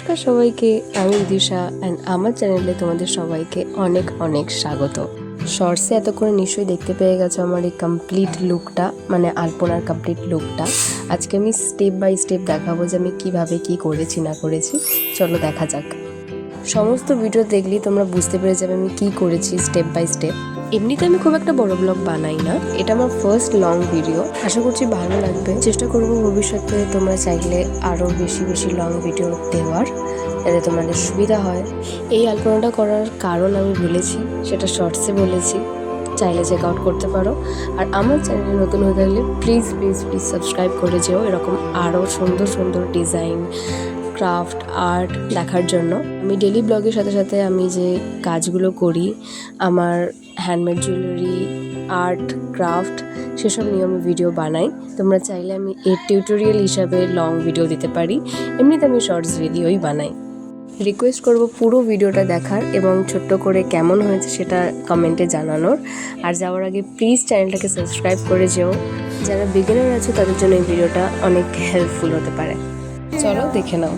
নমস্কার সবাইকে, আমি দিশা অ্যান্ড আমার চ্যানেলে তোমাদের সবাইকে অনেক অনেক স্বাগত। শর্টসে এতক্ষণে নিশ্চয়ই দেখতে পেয়ে গেছো আমার এই কমপ্লিট লুকটা, মানে আলপনার কমপ্লিট লুকটা। আজকে আমি স্টেপ বাই স্টেপ দেখাবো যে আমি কিভাবে কি করেছি না করেছি। চলো দেখা যাক। সমস্ত ভিডিও দেখলেই তোমরা বুঝতে পেরে যাবে আমি কি করেছি স্টেপ বাই স্টেপ। এমনিতে আমি খুব একটা বড় ব্লগ বানাই না, এটা আমার ফার্স্ট লং ভিডিও। আশা করছি ভালো লাগবে। চেষ্টা করব ভবিষ্যতে তোমরা চাইলে আরও বেশি বেশি লং ভিডিও দেওয়ার, যাতে তোমাদের সুবিধা হয়। এই আলপনাটা করার কারণ আমি বলেছি, সেটা শর্টসে বলেছি, চাইলে চেক আউট করতে পারো। আর আমার চ্যানেলে নতুন হয়ে থাকলে প্লিজ প্লিজ প্লিজ সাবস্ক্রাইব করে যেও এরকম আরও সুন্দর সুন্দর ডিজাইন, ক্রাফট, আর্ট দেখার জন্য। আমি ডেলি ব্লগের সাথে সাথে আমি যে কাজগুলো করি, আমার হ্যান্ডমেড জুয়েলারি, আর্ট, ক্রাফট, সেসব নিয়ে আমি ভিডিও বানাই। তোমরা চাইলে আমি এর টিউটোরিয়াল হিসাবে লং ভিডিও দিতে পারি, এমনিতে আমি শর্টস ভিডিওই বানাই। রিকোয়েস্ট করব পুরো ভিডিওটা দেখার এবং ছোট্ট করে কেমন হয়েছে সেটা কমেন্টে জানানোর। আর যাওয়ার আগে প্লিজ চ্যানেলটাকে সাবস্ক্রাইব করে যেও। যারা বিগিনার আছে তাদের জন্য এই ভিডিওটা অনেক হেল্পফুল হতে পারে। চলো দেখে নাও।